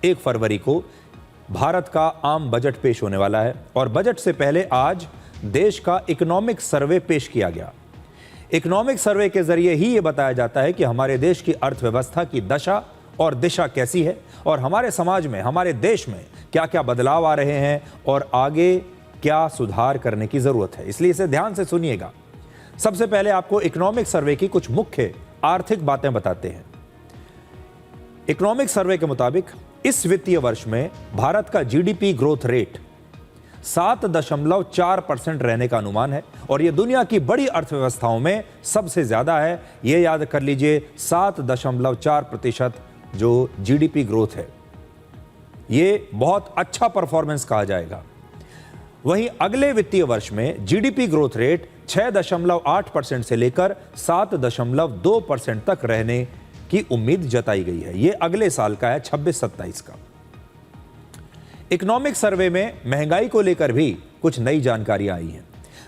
1 फरवरी को भारत का आम बजट पेश होने वाला है और बजट से पहले आज देश का इकोनॉमिक सर्वे पेश किया गया। इकोनॉमिक सर्वे के जरिए ही यह बताया जाता है कि हमारे देश की अर्थव्यवस्था की दशा और दिशा कैसी है और हमारे समाज में, हमारे देश में क्या क्या बदलाव आ रहे हैं और आगे क्या सुधार करने की जरूरत है। इसलिए इसे ध्यान से सुनिएगा। सबसे पहले आपको इकोनॉमिक सर्वे की कुछ मुख्य आर्थिक बातें बताते हैं। इकोनॉमिक सर्वे के मुताबिक इस वित्तीय वर्ष में भारत का जीडीपी ग्रोथ रेट 7.4% रहने का अनुमान है और यह दुनिया की बड़ी अर्थव्यवस्थाओं में सबसे ज्यादा है। यह याद कर लीजिए, 7.4% जो जीडीपी ग्रोथ है, यह बहुत अच्छा परफॉर्मेंस कहा जाएगा। वहीं अगले वित्तीय वर्ष में जीडीपी ग्रोथ रेट 6.8% से लेकर 7.2% तक रहने की उम्मीद जताई गई है। यह अगले साल का है, 26-27 का। इकोनॉमिक सर्वे में महंगाई को लेकर भी कुछ नई जानकारियां आई हैं।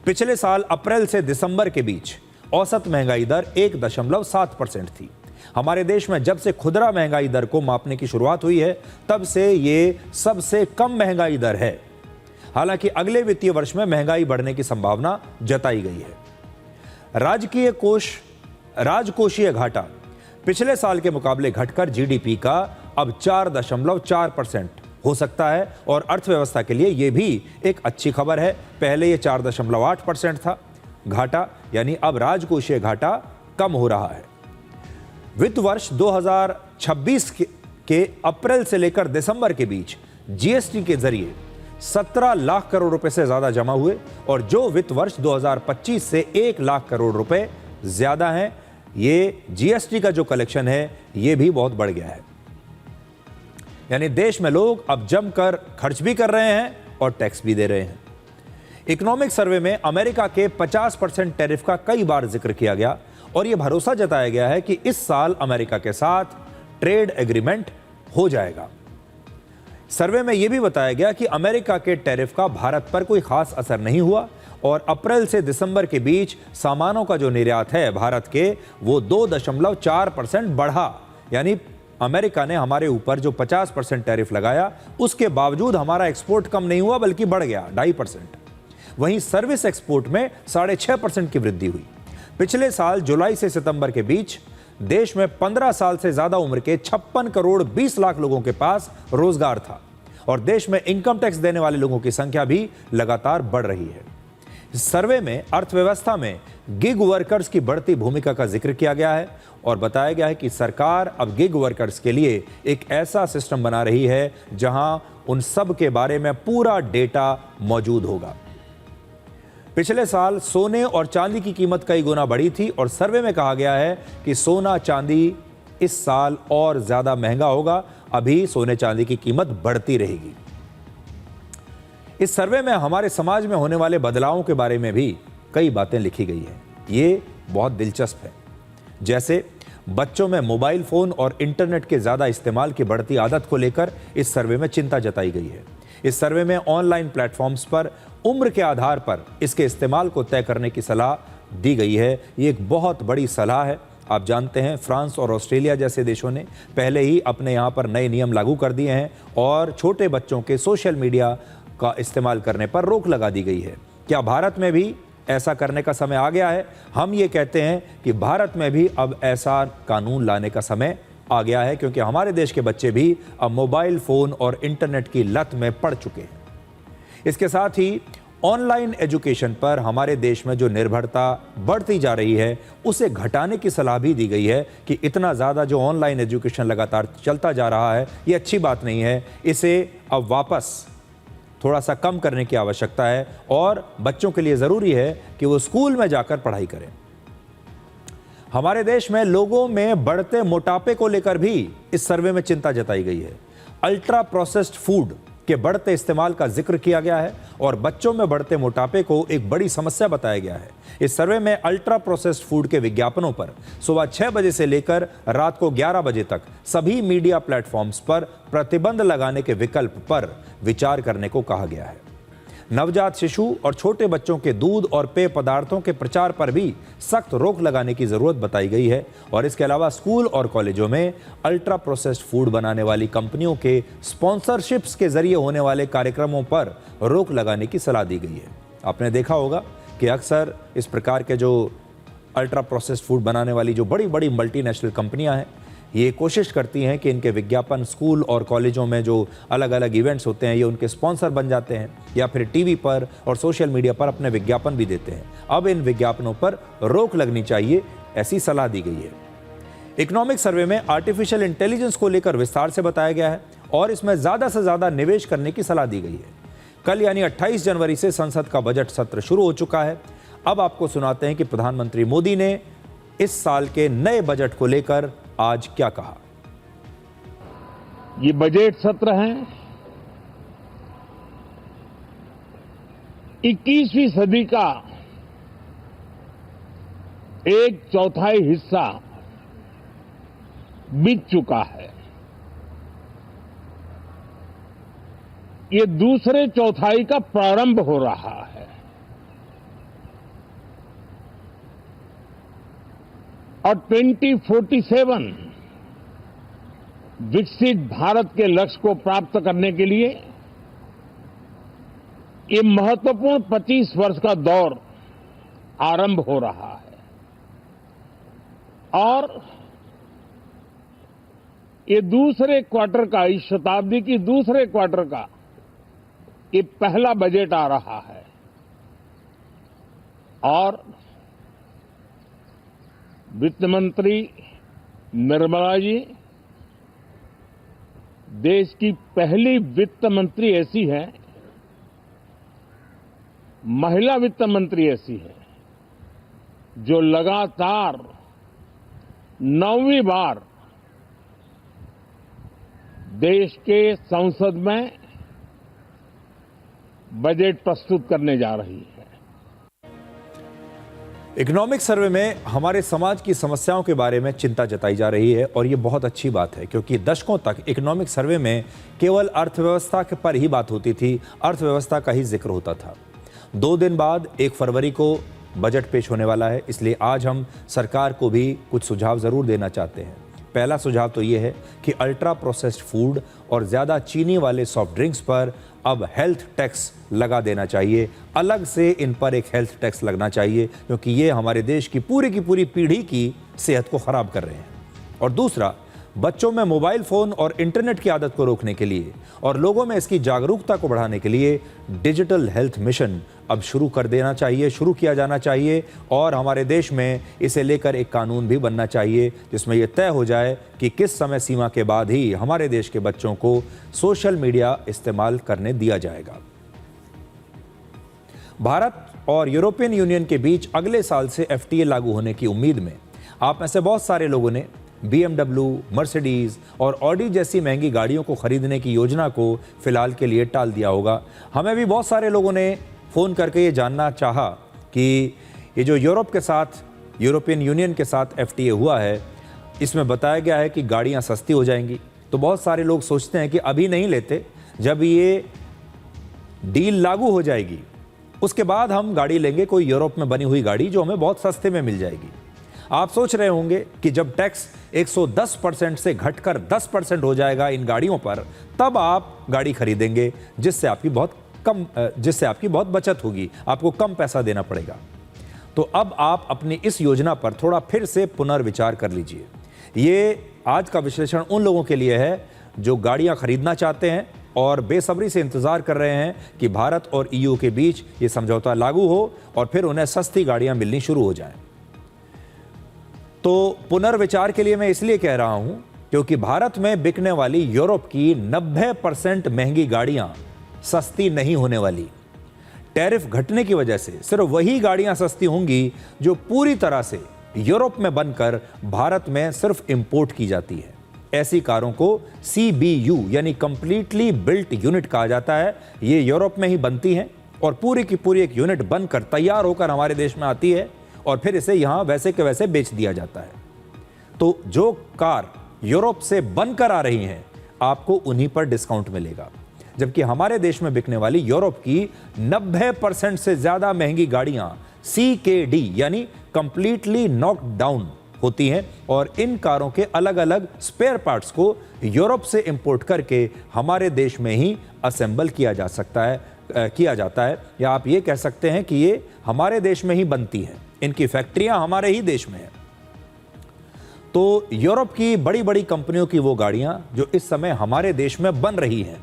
पिछले साल अप्रैल से दिसंबर के बीच औसत महंगाई दर 1.7% थी। हमारे देश में जब से खुदरा महंगाई दर को मापने की शुरुआत हुई है, तब से ये सबसे कम महंगाई दर है। हालांकि अगले वित्तीय वर्ष में महंगाई बढ़ने की संभावना जताई गई है। राजकोषीय घाटा पिछले साल के मुकाबले घटकर जीडीपी का अब 4.4% हो सकता है और अर्थव्यवस्था के लिए यह भी एक अच्छी खबर है। पहले यह 4.8% था घाटा, यानी अब राजकोषीय घाटा कम हो रहा है। वित्त वर्ष 2026 के अप्रैल से लेकर दिसंबर के बीच जीएसटी के जरिए 17 लाख करोड़ रुपए से ज्यादा जमा हुए और जो वित्त वर्ष 2025 से 1 लाख करोड़ रुपए ज्यादा हैं। ये जीएसटी का जो कलेक्शन है ये भी बहुत बढ़ गया है, यानी देश में लोग अब जमकर खर्च भी कर रहे हैं और टैक्स भी दे रहे हैं। इकोनॉमिक सर्वे में अमेरिका के 50% टैरिफ का कई बार जिक्र किया गया और यह भरोसा जताया गया है कि इस साल अमेरिका के साथ ट्रेड एग्रीमेंट हो जाएगा। सर्वे में यह भी बताया गया कि अमेरिका के टैरिफ का भारत पर कोई खास असर नहीं हुआ और अप्रैल से दिसंबर के बीच सामानों का जो निर्यात है भारत के, वो 2.4% बढ़ा। यानी अमेरिका ने हमारे ऊपर जो 50% टैरिफ लगाया, उसके बावजूद हमारा एक्सपोर्ट कम नहीं हुआ बल्कि बढ़ गया 2.5%। वहीं सर्विस एक्सपोर्ट में 6.5% की वृद्धि हुई। पिछले साल जुलाई से सितंबर के बीच देश में 15 साल से ज्यादा उम्र के 56 करोड़ 20 लाख लोगों के पास रोजगार था और देश में इनकम टैक्स देने वाले लोगों की संख्या भी लगातार बढ़ रही है। इस सर्वे में अर्थव्यवस्था में गिग वर्कर्स की बढ़ती भूमिका का जिक्र किया गया है और बताया गया है कि सरकार अब गिग वर्कर्स के लिए एक ऐसा सिस्टम बना रही है जहां उन सब के बारे में पूरा डेटा मौजूद होगा। पिछले साल सोने और चांदी की कीमत कई गुना बढ़ी थी और सर्वे में कहा गया है कि सोना चांदी इस साल और ज्यादा महंगा होगा। अभी सोने चांदी की कीमत बढ़ती रहेगी। इस सर्वे में हमारे समाज में होने वाले बदलावों के बारे में भी कई बातें लिखी गई हैं। ये बहुत दिलचस्प है। जैसे बच्चों में मोबाइल फोन और इंटरनेट के ज्यादा इस्तेमाल की बढ़ती आदत को लेकर इस सर्वे में चिंता जताई गई है। इस सर्वे में ऑनलाइन प्लेटफॉर्म्स पर उम्र के आधार पर इसके इस्तेमाल को तय करने की सलाह दी गई है। ये एक बहुत बड़ी सलाह है। आप जानते हैं फ्रांस और ऑस्ट्रेलिया जैसे देशों ने पहले ही अपने यहाँ पर नए नियम लागू कर दिए हैं और छोटे बच्चों के सोशल मीडिया का इस्तेमाल करने पर रोक लगा दी गई है। क्या भारत में भी ऐसा करने का समय आ गया है? हम ये कहते हैं कि भारत में भी अब ऐसा कानून लाने का समय आ गया है, क्योंकि हमारे देश के बच्चे भी अब मोबाइल फोन और इंटरनेट की लत में पड़ चुके हैं। इसके साथ ही ऑनलाइन एजुकेशन पर हमारे देश में जो निर्भरता बढ़ती जा रही है उसे घटाने की सलाह भी दी गई है कि इतना ज़्यादा जो ऑनलाइन एजुकेशन लगातार चलता जा रहा है ये अच्छी बात नहीं है। इसे अब वापस थोड़ा सा कम करने की आवश्यकता है और बच्चों के लिए ज़रूरी है कि वो स्कूल में जाकर पढ़ाई करें। हमारे देश में लोगों में बढ़ते मोटापे को लेकर भी इस सर्वे में चिंता जताई गई है। अल्ट्रा प्रोसेस्ड फूड के बढ़ते इस्तेमाल का जिक्र किया गया है और बच्चों में बढ़ते मोटापे को एक बड़ी समस्या बताया गया है। इस सर्वे में अल्ट्रा प्रोसेस्ड फूड के विज्ञापनों पर सुबह 6 बजे से लेकर रात को 11 बजे तक सभी मीडिया प्लेटफॉर्म्स पर प्रतिबंध लगाने के विकल्प पर विचार करने को कहा गया है। नवजात शिशु और छोटे बच्चों के दूध और पेय पदार्थों के प्रचार पर भी सख्त रोक लगाने की जरूरत बताई गई है और इसके अलावा स्कूल और कॉलेजों में अल्ट्रा प्रोसेस्ड फूड बनाने वाली कंपनियों के स्पॉन्सरशिप्स के जरिए होने वाले कार्यक्रमों पर रोक लगाने की सलाह दी गई है। आपने देखा होगा कि अक्सर इस प्रकार के जो अल्ट्रा प्रोसेस्ड फूड बनाने वाली जो बड़ी बड़ी मल्टीनेशनल कंपनियां हैं, ये कोशिश करती हैं कि इनके विज्ञापन स्कूल और कॉलेजों में जो अलग अलग इवेंट्स होते हैं ये उनके स्पॉन्सर बन जाते हैं या फिर टीवी पर और सोशल मीडिया पर अपने विज्ञापन भी देते हैं। अब इन विज्ञापनों पर रोक लगनी चाहिए, ऐसी सलाह दी गई है। इकोनॉमिक सर्वे में आर्टिफिशियल इंटेलिजेंस को लेकर विस्तार से बताया गया है और इसमें ज़्यादा से ज़्यादा निवेश करने की सलाह दी गई है। कल यानी 28 जनवरी से संसद का बजट सत्र शुरू हो चुका है। अब आपको सुनाते हैं कि प्रधानमंत्री मोदी ने इस साल के नए बजट को लेकर आज क्या कहा। ये बजट सत्र है 21वीं सदी का एक चौथाई हिस्सा बीत चुका है। ये दूसरे चौथाई का प्रारंभ हो रहा है और 2047 विकसित भारत के लक्ष्य को प्राप्त करने के लिए ये महत्वपूर्ण 25 वर्ष का दौर आरंभ हो रहा है और ये दूसरे क्वार्टर का, इस शताब्दी की दूसरे क्वार्टर का ये पहला बजट आ रहा है और वित्त मंत्री निर्मला जी देश की पहली वित्त मंत्री ऐसी है, महिला वित्त मंत्री ऐसी है जो लगातार 9वीं बार देश के संसद में बजट प्रस्तुत करने जा रही है। इकोनॉमिक सर्वे में हमारे समाज की समस्याओं के बारे में चिंता जताई जा रही है और ये बहुत अच्छी बात है क्योंकि दशकों तक इकोनॉमिक सर्वे में केवल अर्थव्यवस्था के पर ही बात होती थी, अर्थव्यवस्था का ही जिक्र होता था। 2 दिन बाद 1 फरवरी को बजट पेश होने वाला है, इसलिए आज हम सरकार को भी कुछ सुझाव ज़रूर देना चाहते हैं। पहला सुझाव तो ये है कि अल्ट्रा प्रोसेस्ड फूड और ज़्यादा चीनी वाले सॉफ्ट ड्रिंक्स पर अब हेल्थ टैक्स लगा देना चाहिए। अलग से इन पर एक हेल्थ टैक्स लगना चाहिए क्योंकि ये हमारे देश की पूरी पीढ़ी की सेहत को ख़राब कर रहे हैं। और दूसरा, बच्चों में मोबाइल फ़ोन और इंटरनेट की आदत को रोकने के लिए और लोगों में इसकी जागरूकता को बढ़ाने के लिए डिजिटल हेल्थ मिशन अब शुरू किया जाना चाहिए और हमारे देश में इसे लेकर एक कानून भी बनना चाहिए जिसमें यह तय हो जाए कि किस समय सीमा के बाद ही हमारे देश के बच्चों को सोशल मीडिया इस्तेमाल करने दिया जाएगा। भारत और यूरोपियन यूनियन के बीच अगले साल से FTA लागू होने की उम्मीद में आप में से बहुत सारे लोगों ने BMW, मर्सिडीज और ऑडी जैसी महंगी गाड़ियों को खरीदने की योजना को फिलहाल के लिए टाल दिया होगा। हमें भी बहुत सारे लोगों ने फ़ोन करके ये जानना चाहा कि ये जो यूरोपियन यूनियन के साथ FTA हुआ है, इसमें बताया गया है कि गाड़ियाँ सस्ती हो जाएंगी। तो बहुत सारे लोग सोचते हैं कि अभी नहीं लेते, जब ये डील लागू हो जाएगी उसके बाद हम गाड़ी लेंगे, कोई यूरोप में बनी हुई गाड़ी जो हमें बहुत सस्ते में मिल जाएगी। आप सोच रहे होंगे कि जब टैक्स 110% से घटकर 10% हो जाएगा इन गाड़ियों पर, तब आप गाड़ी खरीदेंगे जिससे आपकी बहुत बचत होगी, आपको कम पैसा देना पड़ेगा। तो अब आप अपनी इस योजना पर थोड़ा फिर से पुनर्विचार कर लीजिए। ये आज का विश्लेषण उन लोगों के लिए है जो गाड़ियां खरीदना चाहते हैं और बेसब्री से इंतजार कर रहे हैं कि भारत और EU के बीच ये समझौता लागू हो और फिर उन्हें सस्ती गाड़ियां मिलनी शुरू हो जाएं। तो पुनर्विचार के लिए मैं इसलिए कह रहा हूं क्योंकि भारत में बिकने वाली यूरोप की 90% महंगी गाड़ियां सस्ती नहीं होने वाली। टैरिफ घटने की वजह से सिर्फ वही गाड़ियां सस्ती होंगी जो पूरी तरह से यूरोप में बनकर भारत में सिर्फ इंपोर्ट की जाती है। ऐसी कारों को CBU यानी कंप्लीटली बिल्ट यूनिट कहा जाता है। ये यूरोप में ही बनती हैं और पूरी की पूरी एक यूनिट बनकर तैयार होकर हमारे देश में आती है और फिर इसे यहां वैसे के वैसे बेच दिया जाता है। तो जो कार यूरोप से बनकर आ रही हैं, आपको उन्हीं पर डिस्काउंट मिलेगा। जबकि हमारे देश में बिकने वाली यूरोप की 90% से ज्यादा महंगी गाड़ियां CKD यानी कंप्लीटली नॉक्ड डाउन होती हैं और इन कारों के अलग अलग स्पेयर पार्ट्स को यूरोप से इंपोर्ट करके हमारे देश में ही असेंबल किया जाता है या आप ये कह सकते हैं कि ये हमारे देश में ही बनती है, इनकी फैक्ट्रियां हमारे ही देश में हैं। तो यूरोप की बड़ी बड़ी कंपनियों की वो गाड़ियां जो इस समय हमारे देश में बन रही हैं,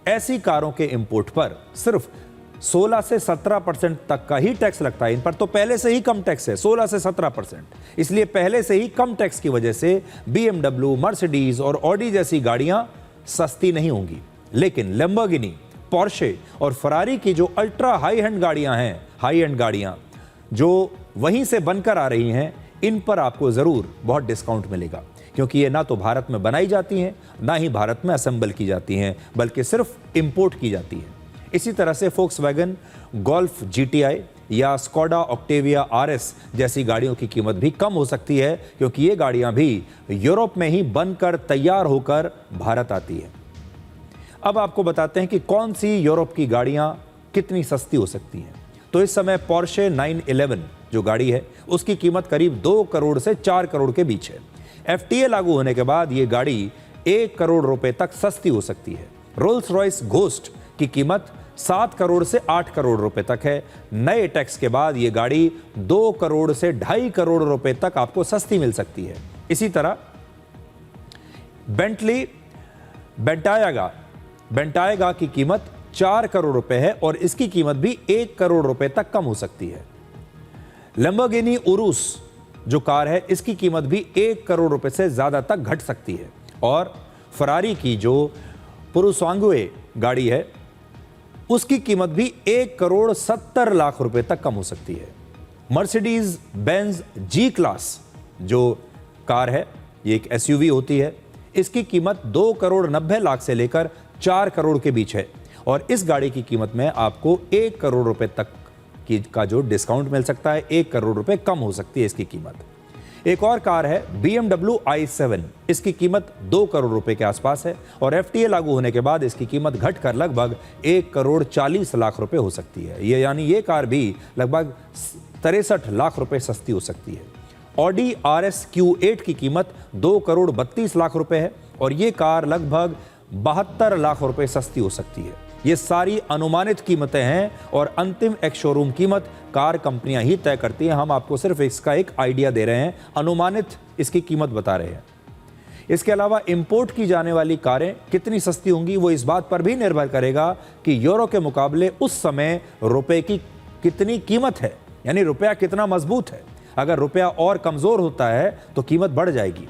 ऐसी कारों के इंपोर्ट पर सिर्फ 16 से 17% तक का ही टैक्स लगता है। इन पर तो पहले से ही कम टैक्स है, 16 से 17%। इसलिए पहले से ही कम टैक्स की वजह से BMW, मर्सिडीज और ऑडी जैसी गाड़ियां सस्ती नहीं होंगी। लेकिन लैम्बोर्गिनी, पोर्शे और फरारी की जो अल्ट्रा हाई एंड गाड़ियां हैं, हाई एंड गाड़ियां जो वहीं से बनकर आ रही हैं, इन पर आपको जरूर बहुत डिस्काउंट मिलेगा, क्योंकि ये ना तो भारत में बनाई जाती हैं, ना ही भारत में असेंबल की जाती हैं, बल्कि सिर्फ इंपोर्ट की जाती है। इसी तरह से फोक्सवैगन गोल्फ GTI या स्कोडा ऑक्टेविया RS जैसी गाड़ियों की कीमत भी कम हो सकती है, क्योंकि ये गाड़ियां भी यूरोप में ही बनकर तैयार होकर भारत आती है। अब आपको बताते हैं कि कौन सी यूरोप की गाड़ियां कितनी सस्ती हो सकती हैं। तो इस समय पोर्शे 911 जो गाड़ी है, उसकी कीमत करीब 2 करोड़ से 4 करोड़ के बीच है। FTA लागू होने के बाद ये गाड़ी 1 करोड़ रुपए तक सस्ती हो सकती है। रोल्स रॉयस घोस्ट की कीमत 7 करोड़ से 8 करोड़ रुपए तक है। नए टैक्स के बाद ये गाड़ी 2 करोड़ से 2.5 करोड़ रुपए तक आपको सस्ती मिल सकती है। इसी तरह बेंटायगा की कीमत 4 करोड़ रुपए है और इसकी कीमत भी 1 करोड़ रुपए तक कम हो सकती है। लैम्बोर्गिनी उरुस जो कार है, इसकी कीमत भी 1 करोड़ रुपए से ज्यादा तक घट सकती है। और फरारी की जो पुरुसांगुए गाड़ी है, उसकी कीमत भी 1 करोड़ 70 लाख रुपए तक कम हो सकती है। मर्सिडीज बेंज G क्लास जो कार है, ये एक SUV होती है, इसकी कीमत 2 करोड़ 90 लाख से लेकर 4 करोड़ के बीच है और इस गाड़ी की कीमत में आपको 1 करोड़ रुपए तक का जो डिस्काउंट मिल सकता है, 1 करोड़ रुपए कम हो सकती है इसकी कीमत। एक और कार है BMW i7, इसकी कीमत 2 करोड़ रुपए के आसपास है और FTA लागू होने के बाद इसकी कीमत घटकर लगभग 1 करोड़ 40 लाख रुपए हो सकती है। यानी ये कार भी लगभग 63 लाख रुपए सस्ती हो सकती है। ऑडी RS Q8 की कीमत 2 करोड़ 32 लाख रुपए है और ये कार लगभग 72 लाख रुपए सस्ती हो सकती है। ये सारी अनुमानित कीमतें हैं और अंतिम एक शोरूम कीमत कार कंपनियां ही तय करती हैं। हम आपको सिर्फ इसका एक आइडिया दे रहे हैं, अनुमानित इसकी कीमत बता रहे हैं। इसके अलावा इंपोर्ट की जाने वाली कारें कितनी सस्ती होंगी, वो इस बात पर भी निर्भर करेगा कि यूरो के मुकाबले उस समय रुपए की कितनी कीमत है, यानी रुपया कितना मजबूत है। अगर रुपया और कमजोर होता है तो कीमत बढ़ जाएगी।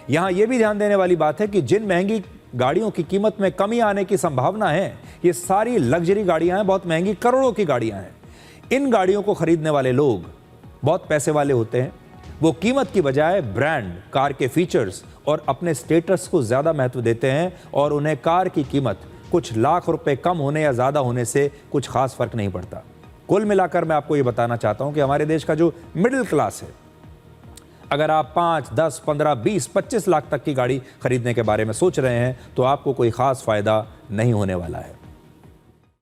यहां यह भी ध्यान देने वाली बात है कि जिन महंगी गाड़ियों की कीमत में कमी आने की संभावना है, ये सारी लग्जरी गाड़ियां हैं, बहुत महंगी, करोड़ों की गाड़ियां हैं। इन गाड़ियों को खरीदने वाले लोग बहुत पैसे वाले होते हैं। वो कीमत की बजाय ब्रांड, कार के फीचर्स और अपने स्टेटस को ज्यादा महत्व देते हैं और उन्हें कार की कीमत कुछ लाख रुपए कम होने या ज्यादा होने से कुछ खास फर्क नहीं पड़ता। कुल मिलाकर मैं आपको ये बताना चाहता हूं कि हमारे देश का जो मिडिल क्लास है, अगर आप 5, 10, 15, 20, 25 लाख तक की गाड़ी खरीदने के बारे में सोच रहे हैं तो आपको कोई खास फायदा नहीं होने वाला है।